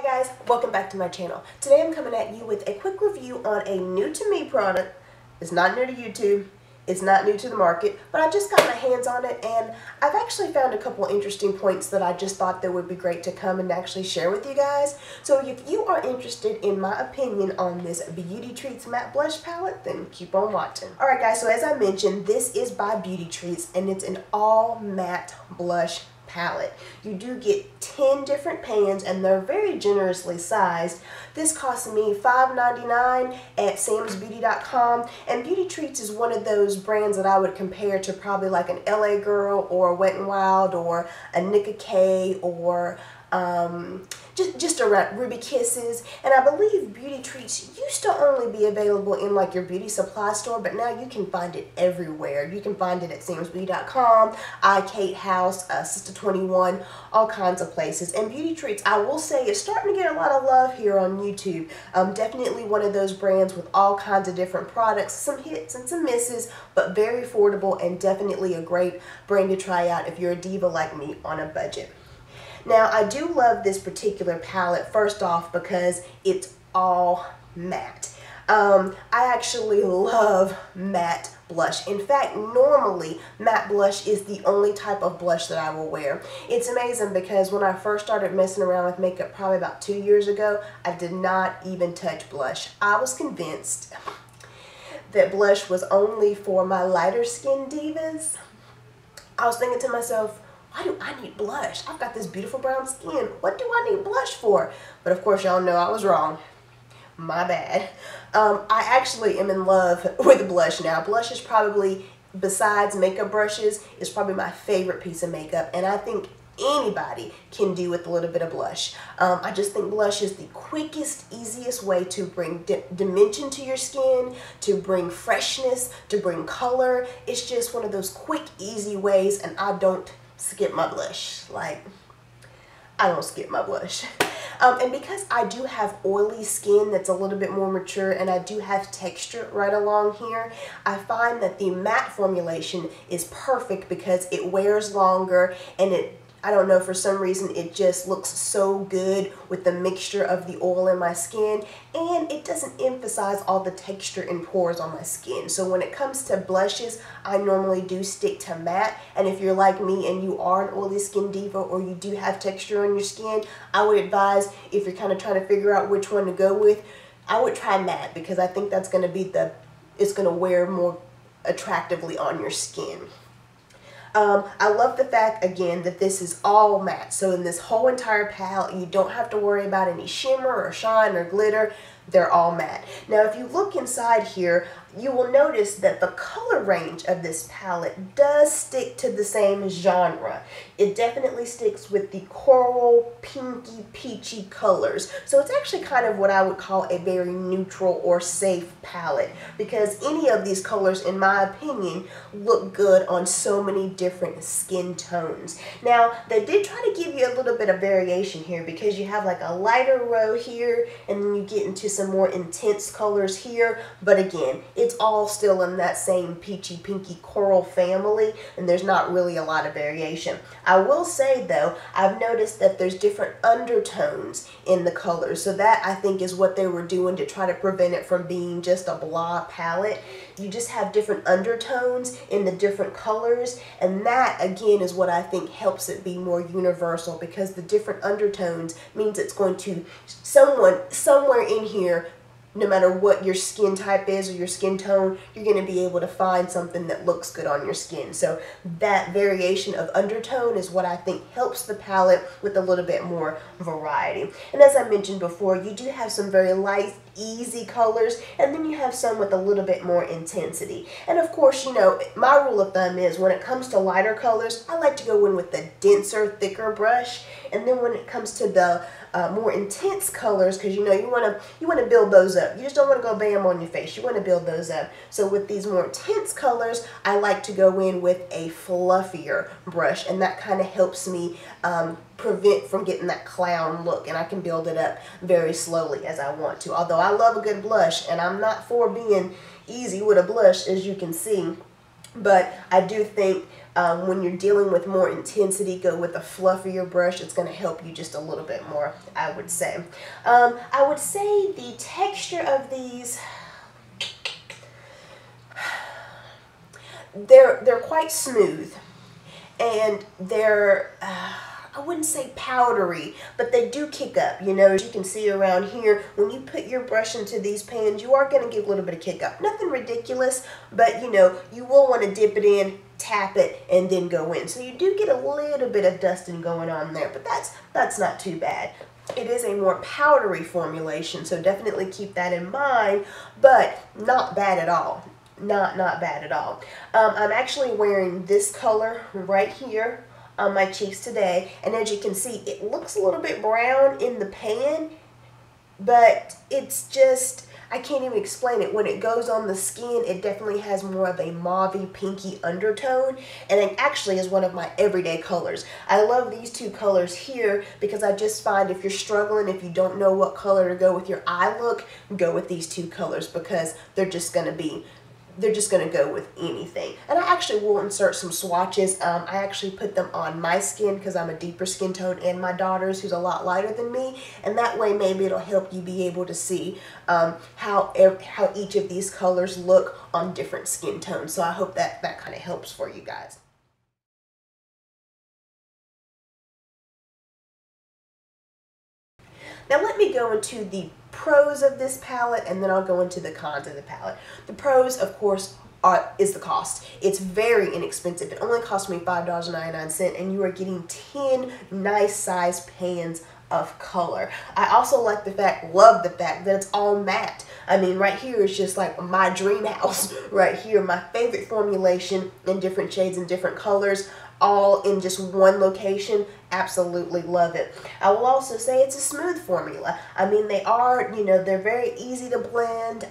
guys, welcome back to my channel. Today I'm coming at you with a quick review on a new to me product. It's not new to YouTube, it's not new to the market, but I just got my hands on it and I've actually found a couple interesting points that I just thought that would be great to come and actually share with you guys. So if you are interested in my opinion on this Beauty Treats matte blush palette, then keep on watching. Alright guys, so as I mentioned, this is by Beauty Treats and it's an all matte blush palette. You do get 10 different pans and they're very generously sized. This cost me $5.99 at samsbeauty.com, and Beauty Treats is one of those brands that I would compare to probably like an LA Girl or Wet n Wild or a Nicka K or just around Ruby Kisses. And I believe Beauty Treats used to only be available in like your beauty supply store, but now you can find it everywhere. You can find it at samsbeauty.com, iKate House, Sister 21, all kinds of places. And Beauty Treats, I will say, is starting to get a lot of love here on YouTube. Definitely one of those brands with all kinds of different products, some hits and some misses, but very affordable and definitely a great brand to try out if you're a diva like me on a budget. Now, I do love this particular palette, first off, because it's all matte. I actually love matte blush. In fact, normally, matte blush is the only type of blush that I will wear. It's amazing because when I first started messing around with makeup probably about 2 years ago, I did not even touch blush. I was convinced that blush was only for my lighter skinned divas. I was thinking to myself, why do I need blush? I've got this beautiful brown skin. What do I need blush for? But of course, y'all know I was wrong. My bad. I actually am in love with blush now. Blush is probably, besides makeup brushes, is probably my favorite piece of makeup. And I think anybody can do with a little bit of blush. I just think blush is the quickest, easiest way to bring dimension to your skin, to bring freshness, to bring color. It's just one of those quick, easy ways, and I don't skip my blush. Like, I don't skip my blush. And because I do have oily skin that's a little bit more mature and I do have texture right along here, I find that the matte formulation is perfect because it wears longer and I don't know, for some reason it just looks so good with the mixture of the oil in my skin, and it doesn't emphasize all the texture and pores on my skin. So when it comes to blushes, I normally do stick to matte, and if you're like me and you are an oily skin diva or you do have texture on your skin, I would advise, if you're kind of trying to figure out which one to go with, I would try matte because I think that's going to be it's going to wear more attractively on your skin. I love the fact, again, that this is all matte. So in this whole entire palette, you don't have to worry about any shimmer or shine or glitter. They're all matte. Now, if you look inside here, you will notice that the color range of this palette does stick to the same genre. It definitely sticks with the coral, pinky, peachy colors. So it's actually kind of what I would call a very neutral or safe palette, because any of these colors, in my opinion, look good on so many different skin tones. Now, they did try to give you a little bit of variation here because you have like a lighter row here and then you get into some more intense colors here, but again, it's all still in that same peachy, pinky, coral family, and there's not really a lot of variation. I will say though, I've noticed that there's different undertones in the colors, so that I think is what they were doing to try to prevent it from being just a blah palette. You just have different undertones in the different colors, and that again is what I think helps it be more universal, because the different undertones means it's going to, somewhere in here, no matter what your skin type is or your skin tone, you're going to be able to find something that looks good on your skin. So that variation of undertone is what I think helps the palette with a little bit more variety. And as I mentioned before, you do have some very light, easy colors, and then you have some with a little bit more intensity. And of course, you know, my rule of thumb is when it comes to lighter colors, I like to go in with the denser, thicker brush. And then when it comes to the more intense colors, because you know you want to build those up. You just don't want to go bam on your face. You want to build those up. So with these more intense colors, I like to go in with a fluffier brush, and that kind of helps me prevent from getting that clown look, and I can build it up very slowly as I want to. Although I love a good blush, and I'm not for being easy with a blush, as you can see. But I do think when you're dealing with more intensity, go with a fluffier brush. It's going to help you just a little bit more, I would say. I would say the texture of these, they're quite smooth, and they're I wouldn't say powdery, but they do kick up. You know, as you can see around here, when you put your brush into these pans, you are going to get a little bit of kick up. Nothing ridiculous, but you know, you will want to dip it in, tap it, and then go in. So you do get a little bit of dusting going on there, but that's not too bad. It is a more powdery formulation, so definitely keep that in mind, but not bad at all. Not bad at all. I'm actually wearing this color right here on my cheeks today, and as you can see, it looks a little bit brown in the pan, but it's just, I can't even explain it. When it goes on the skin, it definitely has more of a mauvey, pinky undertone, and it actually is one of my everyday colors. I love these two colors here because I just find if you're struggling, if you don't know what color to go with your eye look, go with these two colors because they're just going to go with anything. And I actually will insert some swatches. I actually put them on my skin because I'm a deeper skin tone, and my daughter's, who's a lot lighter than me, and that way maybe it'll help you be able to see how each of these colors look on different skin tones. So I hope that kind of helps for you guys. Now let me go into the pros of this palette, and then I'll go into the cons of the palette. The pros, of course, is the cost. It's very inexpensive. It only cost me $5.99, and you are getting 10 nice size pans of color. I also love the fact that it's all matte. I mean, right here is just like my dream house. Right here, my favorite formulation in different shades and different colors, all in just one location. Absolutely love it. I will also say it's a smooth formula. I mean, they are, you know, they're very easy to blend,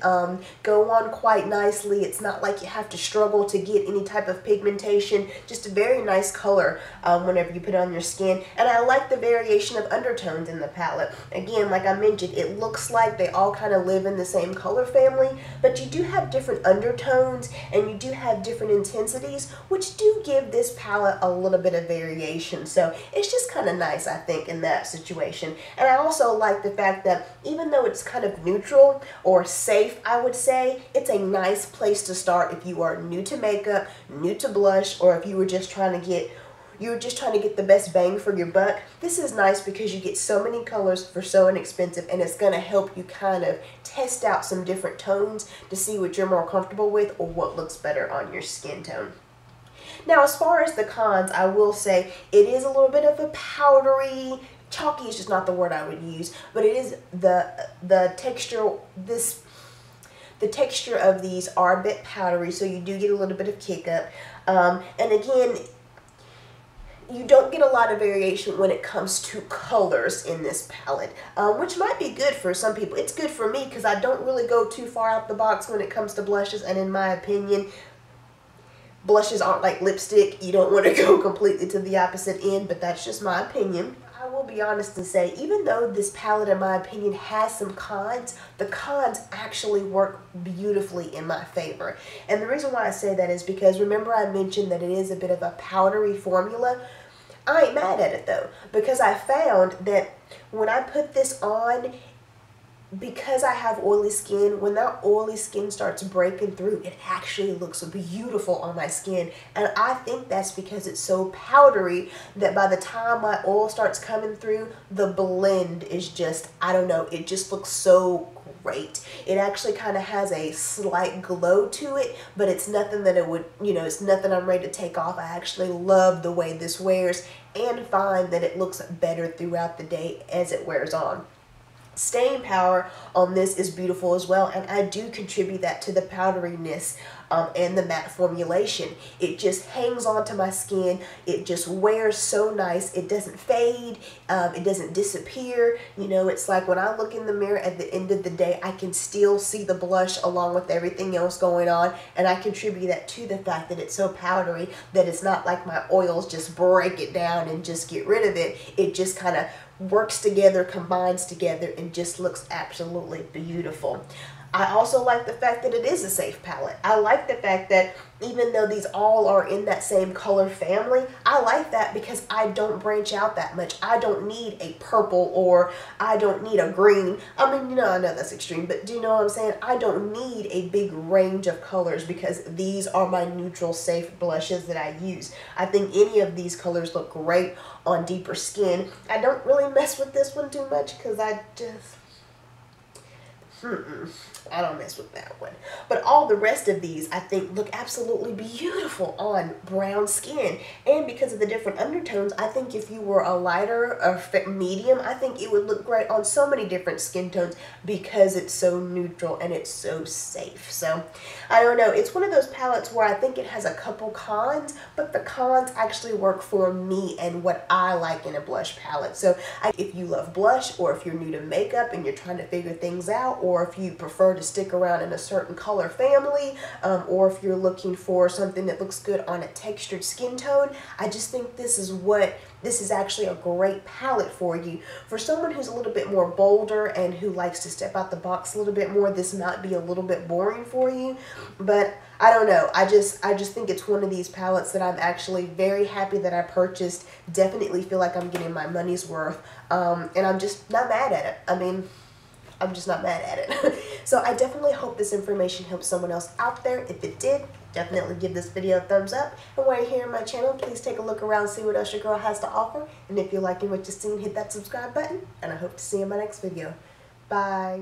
go on quite nicely. It's not like you have to struggle to get any type of pigmentation. Just a very nice color whenever you put it on your skin. And I like the variation of undertones in the palette. Again, like I mentioned, it looks like they all kind of live in the same color family, but you do have different undertones and you do have different intensities, which do give this palette a little bit of variation. So it's just kind of nice, I think, in that situation. And I also like the fact that even though it's kind of neutral or safe, I would say, it's a nice place to start if you are new to makeup, new to blush, or if you were just trying to get the best bang for your buck. This is nice because you get so many colors for so inexpensive, and it's going to help you kind of test out some different tones to see what you're more comfortable with or what looks better on your skin tone. Now, as far as the cons, I will say it is a little bit of a powdery, chalky is just not the word I would use, but it is the texture, the texture of these are a bit powdery, so you do get a little bit of kick up. And again, you don't get a lot of variation when it comes to colors in this palette, which might be good for some people. It's good for me because I don't really go too far out the box when it comes to blushes, and in my opinion, blushes aren't like lipstick. You don't want to go completely to the opposite end, but that's just my opinion. I will be honest and say, even though this palette, in my opinion, has some cons, the cons actually work beautifully in my favor. And the reason why I say that is because, remember I mentioned that it is a bit of a powdery formula? I ain't mad at it though, because I found that when I put this on, because I have oily skin, when that oily skin starts breaking through, it actually looks beautiful on my skin. And I think that's because it's so powdery that by the time my oil starts coming through, the blend is just, I don't know, it just looks so great. It actually kind of has a slight glow to it, but it's nothing that it would, you know, it's nothing I'm ready to take off. I actually love the way this wears and find that it looks better throughout the day as it wears on. Staying power on this is beautiful as well, and I do contribute that to the powderiness and the matte formulation. It just hangs onto my skin. It just wears so nice. It doesn't fade. It doesn't disappear. You know, it's like when I look in the mirror at the end of the day, I can still see the blush along with everything else going on, and I contribute that to the fact that it's so powdery that it's not like my oils just break it down and just get rid of it. It just kind of works together, combines together, and just looks absolutely beautiful. I also like the fact that it is a safe palette. I like the fact that even though these all are in that same color family, I like that because I don't branch out that much. I don't need a purple, or I don't need a green. I mean, you know, I know that's extreme, but do you know what I'm saying? I don't need a big range of colors because these are my neutral safe blushes that I use. I think any of these colors look great on deeper skin. I don't really mess with this one too much because I just... I don't mess with that one. But all the rest of these, I think, look absolutely beautiful on brown skin. And because of the different undertones, I think if you were a lighter or medium, I think it would look great on so many different skin tones because it's so neutral and it's so safe. So, I don't know. It's one of those palettes where I think it has a couple cons, but the cons actually work for me and what I like in a blush palette. So, if you love blush, or if you're new to makeup and you're trying to figure things out, or if you prefer to stick around in a certain color family, or if you're looking for something that looks good on a textured skin tone, I just think this is actually a great palette for you. For someone who's a little bit more bolder and who likes to step out the box a little bit more, this might be a little bit boring for you, but I don't know. I just think it's one of these palettes that I'm actually very happy that I purchased. Definitely feel like I'm getting my money's worth, and I'm just not mad at it. I mean, I'm just not mad at it. So I definitely hope this information helps someone else out there. If it did, definitely give this video a thumbs up. And while you're here on my channel, please take a look around, see what else your girl has to offer. And if you're liking what you're seeing, hit that subscribe button. And I hope to see you in my next video. Bye.